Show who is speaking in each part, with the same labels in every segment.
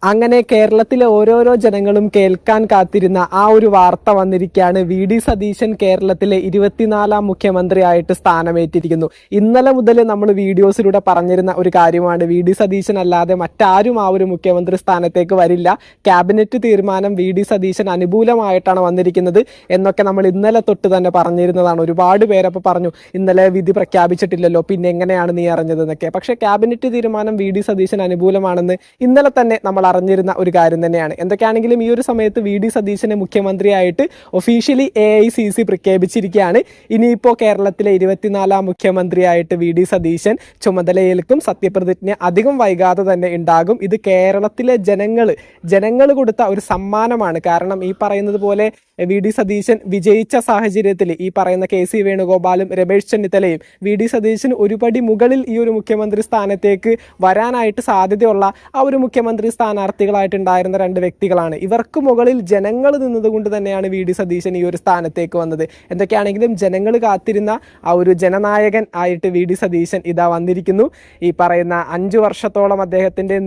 Speaker 1: അങ്ങനെ കേരളത്തിലെ ഓരോരോ ജനങ്ങളും കേൾക്കാൻ കാത്തിരുന്ന ആ ഒരു വാർത്ത വന്നിരിക്കുകയാണ്. വി.ഡി. സതീശൻ കേരളത്തിലെ 24ാം മുഖ്യമന്ത്രിയായിട്ട് സ്ഥാനമേറ്റിരിക്കുന്നു. ഇന്നലെ മുതൽ നമ്മൾ വീഡിയോസിലൂടെ പറഞ്ഞിരുന്ന ഒരു കാര്യമാണ്, വി.ഡി. സതീശൻ അല്ലാതെ മറ്റാരും ആ ഒരു മുഖ്യമന്ത്രി സ്ഥാനത്തേക്ക് വരില്ല. ക്യാബിനറ്റ് തീരുമാനം വി.ഡി. സതീശൻ അനുകൂലമായിട്ടാണ് വന്നിരിക്കുന്നത് എന്നൊക്കെ നമ്മൾ ഇന്നലെ തൊട്ട് തന്നെ പറഞ്ഞിരുന്നതാണ്. ഒരുപാട് പേരപ്പോൾ പറഞ്ഞു, ഇന്നലെ വിധി പ്രഖ്യാപിച്ചിട്ടില്ലല്ലോ, പിന്നെ എങ്ങനെയാണ് നീ അറിഞ്ഞതെന്നൊക്കെ. പക്ഷേ ക്യാബിനറ്റ് തീരുമാനം വി.ഡി. സതീശൻ അനുകൂലമാണെന്ന് ഇന്നലെ തന്നെ നമ്മൾ അറിഞ്ഞിരുന്ന ഒരു കാര്യം തന്നെയാണ്. എന്തൊക്കെയാണെങ്കിലും ഈ ഒരു സമയത്ത് വി.ഡി. സതീശനെ മുഖ്യമന്ത്രിയായിട്ട് ഒഫീഷ്യലി AICC പ്രഖ്യാപിച്ചിരിക്കുകയാണ്. ഇനിയിപ്പോൾ കേരളത്തിലെ 24ാം മുഖ്യമന്ത്രിയായിട്ട് വി.ഡി. സതീശൻ ചുമതലയേൽക്കും. സത്യപ്രതിജ്ഞ അധികം വൈകാതെ തന്നെ ഉണ്ടാകും. ഇത് കേരളത്തിലെ ജനങ്ങൾ കൊടുത്ത ഒരു സമ്മാനമാണ്. കാരണം ഈ പറയുന്നത് പോലെ വി.ഡി. സതീശൻ വിജയിച്ച സാഹചര്യത്തിൽ ഈ പറയുന്ന KC വേണുഗോപാലും രമേശ് ചെന്നിത്തലയും വി.ഡി. സതീശൻ ഒരുപടി മുകളിൽ ഈ ഒരു മുഖ്യമന്ത്രി സ്ഥാനത്തേക്ക് വരാനായിട്ട് സാധ്യതയുള്ള ആ ഒരു മുഖ്യമന്ത്രി സ്ഥാനാർത്ഥികളായിട്ടുണ്ടായിരുന്ന രണ്ട് വ്യക്തികളാണ്. ഇവർക്ക് മുകളിൽ ജനങ്ങൾ നിന്നതുകൊണ്ട് തന്നെയാണ് വി.ഡി. സതീശൻ ഈ ഒരു സ്ഥാനത്തേക്ക് വന്നത്. എന്തൊക്കെയാണെങ്കിലും ജനങ്ങൾ കാത്തിരുന്ന ആ ഒരു ജനനായകൻ ആയിട്ട് വി.ഡി. സതീശൻ ഇതാ വന്നിരിക്കുന്നു. ഈ പറയുന്ന 5 വർഷത്തോളം അദ്ദേഹത്തിൻ്റെ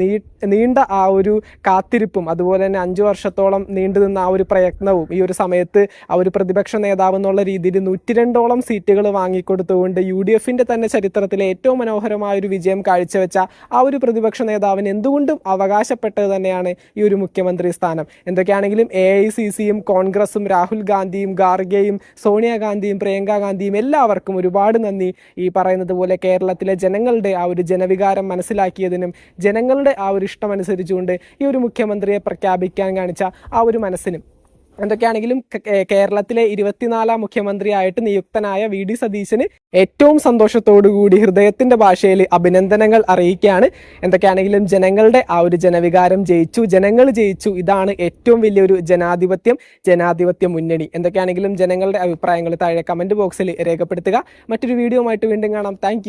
Speaker 1: നീണ്ട ആ ഒരു കാത്തിരിപ്പും അതുപോലെ തന്നെ 5 വർഷത്തോളം നീണ്ടു നിന്ന ആ ഒരു പ്രയത്നവും ഈ ഒരു സമയത്ത് ആ ഒരു പ്രതിപക്ഷ നേതാവ് എന്നുള്ള രീതിയിൽ 102ഓളം സീറ്റുകൾ വാങ്ങിക്കൊടുത്തുകൊണ്ട് UDFന്റെ തന്നെ ചരിത്രത്തിലെ ഏറ്റവും മനോഹരമായ ഒരു വിജയം കാഴ്ചവെച്ച ആ ഒരു പ്രതിപക്ഷ നേതാവിന് എന്തുകൊണ്ടും അവകാശപ്പെട്ടത് തന്നെയാണ് ഈ ഒരു മുഖ്യമന്ത്രി സ്ഥാനം. എന്തൊക്കെയാണെങ്കിലും AICCയും കോൺഗ്രസും രാഹുൽ ഗാന്ധിയും ഖാർഗെയും സോണിയാഗാന്ധിയും പ്രിയങ്ക ഗാന്ധിയും എല്ലാവർക്കും ഒരുപാട് നന്ദി. ഈ പറയുന്നത് പോലെ കേരളത്തിലെ ജനങ്ങളുടെ ആ ഒരു ജനവികാരം മനസ്സിലാക്കിയതിനും ജനങ്ങളുടെ ആ ഒരു ഇഷ്ടമനുസരിച്ചുകൊണ്ട് ഈ ഒരു മുഖ്യമന്ത്രിയെ പ്രഖ്യാപിക്കാൻ കാണിച്ച ആ ഒരു മനസ്സിനും. എന്തൊക്കെയാണെങ്കിലും കേരളത്തിലെ 24ാം മുഖ്യമന്ത്രിയായിട്ട് നിയുക്തനായ വി.ഡി. സതീശന് ഏറ്റവും സന്തോഷത്തോടുകൂടി ഹൃദയത്തിന്റെ ഭാഷയിൽ അഭിനന്ദനങ്ങൾ അറിയിക്കുകയാണ്. എന്തൊക്കെയാണെങ്കിലും ജനങ്ങളുടെ ആ ഒരു ജനവികാരം ജയിച്ചു, ജനങ്ങൾ ജയിച്ചു. ഇതാണ് ഏറ്റവും വലിയൊരു ജനാധിപത്യ മുന്നണി. എന്തൊക്കെയാണെങ്കിലും ജനങ്ങളുടെ അഭിപ്രായങ്ങൾ താഴെ കമന്റ് ബോക്സിൽ രേഖപ്പെടുത്തുക. മറ്റൊരു വീഡിയോ ആയിട്ട് വീണ്ടും കാണാം. താങ്ക്